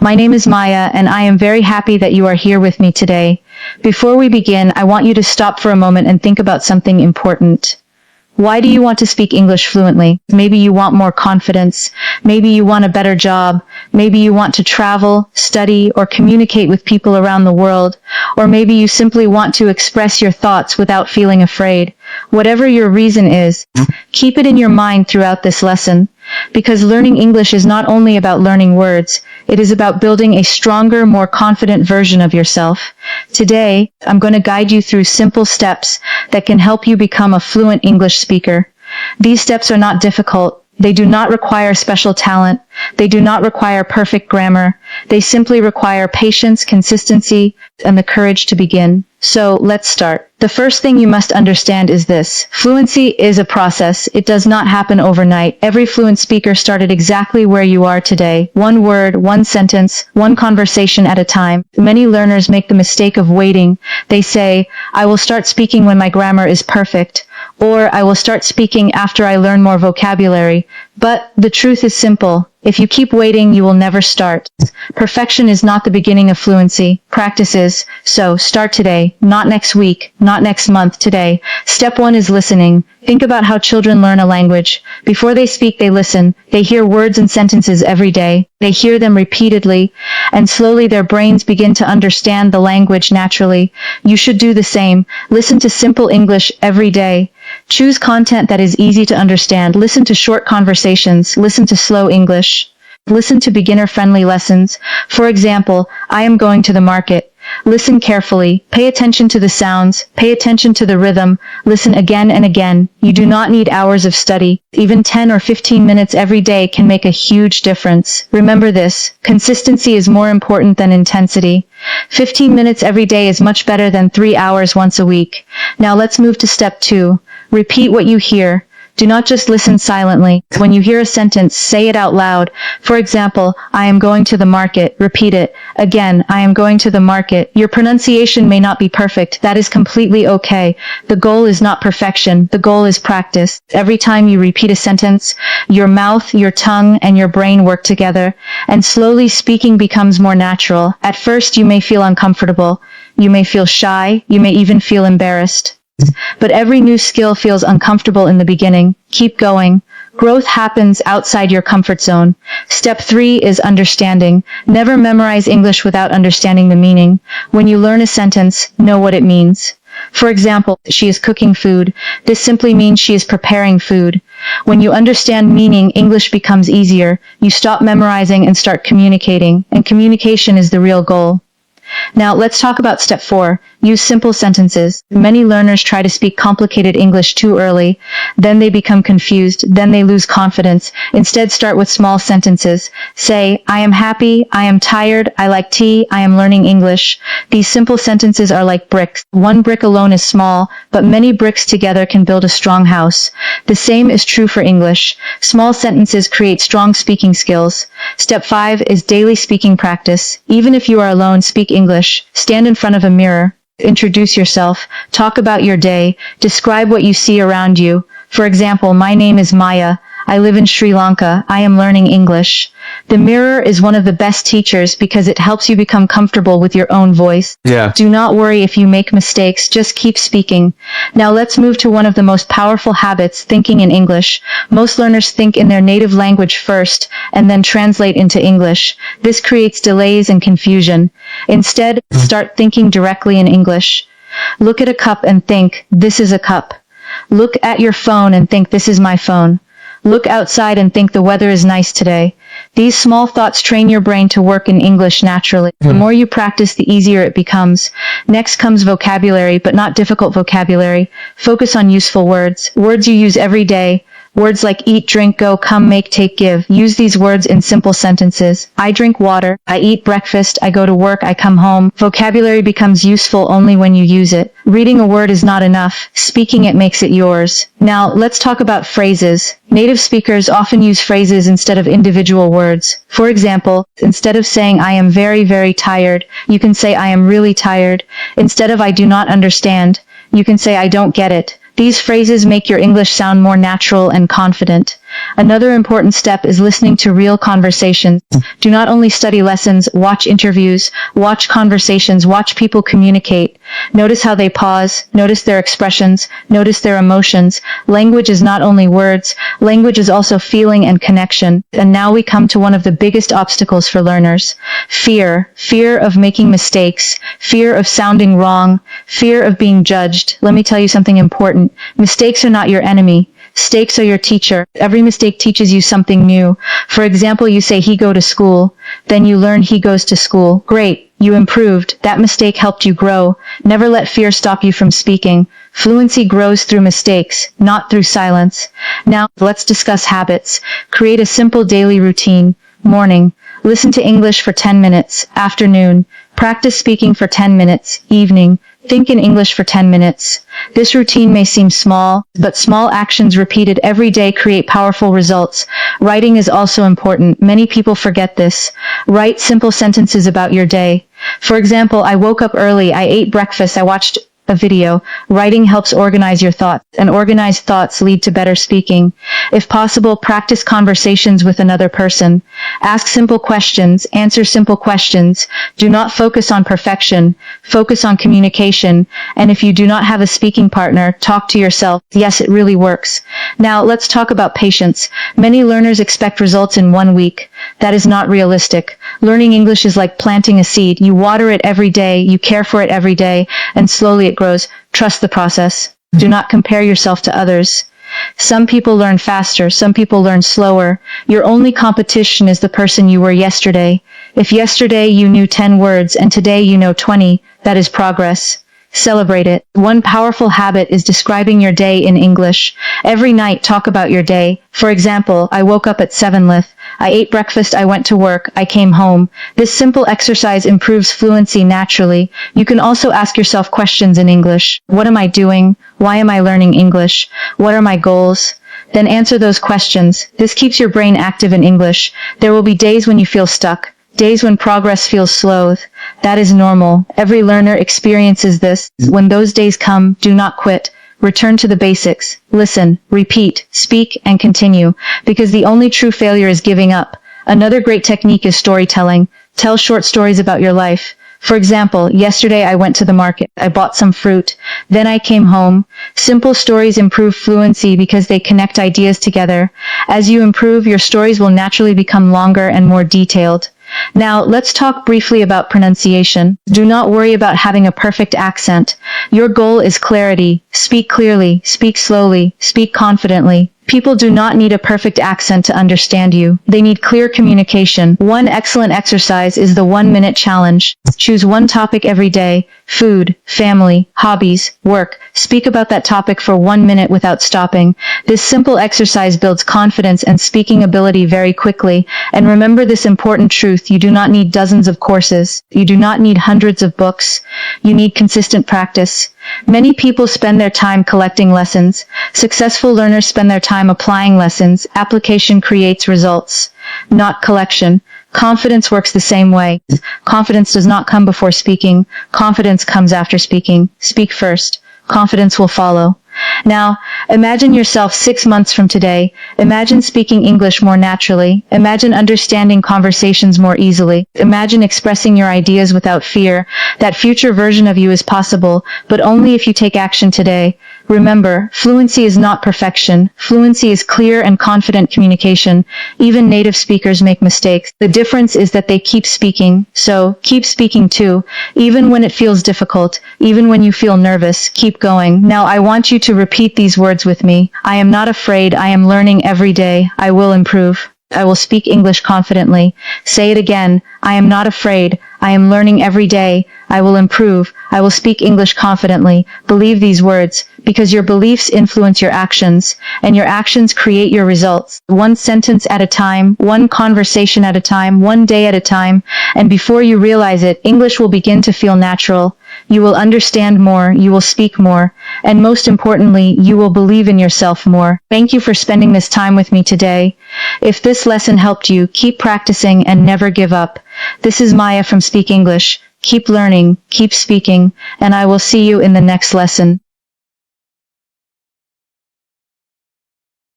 My name is Maya, and I am very happy that you are here with me today. Before we begin, I want you to stop for a moment and think about something important. Why do you want to speak English fluently? Maybe you want more confidence. Maybe you want a better job. Maybe you want to travel, study, or communicate with people around the world. Or maybe you simply want to express your thoughts without feeling afraid. Whatever your reason is, keep it in your mind throughout this lesson. Because learning English is not only about learning words, it is about building a stronger, more confident version of yourself. Today, I'm going to guide you through simple steps that can help you become a fluent English speaker. These steps are not difficult. They do not require special talent. They do not require perfect grammar. They simply require patience, consistency, and the courage to begin. So let's start. The first thing you must understand is this. Fluency is a process. It does not happen overnight. Every fluent speaker started exactly where you are today. One word, one sentence, one conversation at a time. Many learners make the mistake of waiting. They say, I will start speaking when my grammar is perfect. Or I will start speaking after I learn more vocabulary. But the truth is simple. If you keep waiting, you will never start. Perfection is not the beginning of fluency. Practice is. So start today, not next week, not next month, today. Step 1 is listening. Think about how children learn a language. Before they speak, they listen. They hear words and sentences every day. They hear them repeatedly, and slowly their brains begin to understand the language naturally. You should do the same. Listen to simple English every day. Choose content that is easy to understand. Listen to short conversations. Listen to slow English. Listen to beginner-friendly lessons. For example, I am going to the market. Listen carefully. Pay attention to the sounds. Pay attention to the rhythm. Listen again and again. You do not need hours of study. Even 10 or 15 minutes every day can make a huge difference. Remember this. Consistency is more important than intensity. 15 minutes every day is much better than 3 hours once a week. Now let's move to step 2. Repeat what you hear. Do not just listen silently. When you hear a sentence, say it out loud. For example, I am going to the market. Repeat it. Again, I am going to the market. Your pronunciation may not be perfect. That is completely okay. The goal is not perfection. The goal is practice. Every time you repeat a sentence, your mouth, your tongue, and your brain work together, and slowly speaking becomes more natural. At first, you may feel uncomfortable. You may feel shy. You may even feel embarrassed. But every new skill feels uncomfortable in the beginning. Keep going. Growth happens outside your comfort zone. Step 3 is understanding. Never memorize English without understanding the meaning. When you learn a sentence, know what it means. For example, she is cooking food. This simply means she is preparing food. When you understand meaning, English becomes easier. You stop memorizing and start communicating. And communication is the real goal. Now, let's talk about step 4. Use simple sentences. Many learners try to speak complicated English too early. Then they become confused. Then they lose confidence. Instead, start with small sentences. Say, I am happy. I am tired. I like tea. I am learning English. These simple sentences are like bricks. One brick alone is small, but many bricks together can build a strong house. The same is true for English. Small sentences create strong speaking skills. Step 5 is daily speaking practice. Even if you are alone, speak English. Stand in front of a mirror. Introduce yourself. Talk about your day. Describe what you see around you. For example, my name is Maya. I live in Sri Lanka. I am learning English. The mirror is one of the best teachers because it helps you become comfortable with your own voice. Yeah. Do not worry if you make mistakes. Just keep speaking. Now let's move to one of the most powerful habits, thinking in English. Most learners think in their native language first and then translate into English. This creates delays and confusion. Instead, start thinking directly in English. Look at a cup and think, this is a cup. Look at your phone and think, this is my phone. Look outside and think the weather is nice today. These small thoughts train your brain to work in English naturally. The more you practice, the easier it becomes. Next comes vocabulary, but not difficult vocabulary. Focus on useful words. Words you use every day. Words like eat, drink, go, come, make, take, give. Use these words in simple sentences. I drink water. I eat breakfast. I go to work. I come home. Vocabulary becomes useful only when you use it. Reading a word is not enough. Speaking it makes it yours. Now, let's talk about phrases. Native speakers often use phrases instead of individual words. For example, instead of saying I am very, very tired, you can say I am really tired. Instead of I do not understand, you can say I don't get it. These phrases make your English sound more natural and confident. Another important step is listening to real conversations. Do not only study lessons, watch interviews, watch conversations, watch people communicate. Notice how they pause, notice their expressions, notice their emotions. Language is not only words, language is also feeling and connection. And now we come to one of the biggest obstacles for learners. Fear. Fear of making mistakes, fear of sounding wrong, fear of being judged. Let me tell you something important. Mistakes are not your enemy. Mistakes are your teacher. Every mistake teaches you something new. For example, you say he go to school, then you learn he goes to school. Great, you improved. That mistake helped you grow. Never let fear stop you from speaking. Fluency grows through mistakes, not through silence. Now, let's discuss habits. Create a simple daily routine. Morning. Listen to English for 10 minutes. Afternoon. Practice speaking for 10 minutes. Evening. Think in English for 10 minutes. This routine may seem small, but small actions repeated every day create powerful results. Writing is also important. Many people forget this. Write simple sentences about your day. For example, I woke up early, I ate breakfast, I watched a video. Writing helps organize your thoughts, and organized thoughts lead to better speaking. If possible, practice conversations with another person. Ask simple questions, answer simple questions. Do not focus on perfection, focus on communication. And if you do not have a speaking partner, talk to yourself. Yes, it really works. Now, let's talk about patience. Many learners expect results in 1 week. That is not realistic. Learning English is like planting a seed. You water it every day, you care for it every day, and slowly it grows. Trust the process. Do not compare yourself to others. Some people learn faster, some people learn slower. Your only competition is the person you were yesterday. If yesterday you knew 10 words and today you know 20, that is progress. Celebrate it. One powerful habit is describing your day in English. Every night talk about your day. For example, I woke up at 7:00. I ate breakfast, I went to work, I came home. This simple exercise improves fluency naturally. You can also ask yourself questions in English. What am I doing? Why am I learning English? What are my goals? Then answer those questions. This keeps your brain active in English. There will be days when you feel stuck. Days when progress feels slow. That is normal. Every learner experiences this. When those days come, do not quit. Return to the basics. Listen, repeat, speak, and continue. Because the only true failure is giving up. Another great technique is storytelling. Tell short stories about your life. For example, yesterday I went to the market. I bought some fruit. Then I came home. Simple stories improve fluency because they connect ideas together. As you improve, your stories will naturally become longer and more detailed. Now, let's talk briefly about pronunciation. Do not worry about having a perfect accent. Your goal is clarity. Speak clearly, speak slowly, speak confidently. People do not need a perfect accent to understand you. They need clear communication. One excellent exercise is the 1-minute challenge. Choose one topic every day. Food, family, hobbies, work. Speak about that topic for 1 minute without stopping. This simple exercise builds confidence and speaking ability very quickly. And remember this important truth. You do not need dozens of courses. You do not need hundreds of books. You need consistent practice. Many people spend their time collecting lessons. Successful learners spend their time applying lessons. Application creates results, not collection. Confidence works the same way. Confidence does not come before speaking. Confidence comes after speaking. Speak first. Confidence will follow. Now, imagine yourself 6 months from today. Imagine speaking English more naturally. Imagine understanding conversations more easily. Imagine expressing your ideas without fear. That future version of you is possible, but only if you take action today. Remember, fluency is not perfection. Fluency is clear and confident communication. Even native speakers make mistakes. The difference is that they keep speaking. So, keep speaking too. Even when it feels difficult, even when you feel nervous, keep going. Now, I want you to repeat these words with me. I am not afraid. I am learning every day. I will improve. I will speak English confidently. Say it again. I am not afraid. I am learning every day. I will improve. I will speak English confidently. Believe these words, because your beliefs influence your actions, and your actions create your results. One sentence at a time, one conversation at a time, one day at a time, and before you realize it, English will begin to feel natural. You will understand more, you will speak more, and most importantly, you will believe in yourself more. Thank you for spending this time with me today. If this lesson helped you, keep practicing and never give up. This is Maya from Speak English. Keep learning, keep speaking, and I will see you in the next lesson.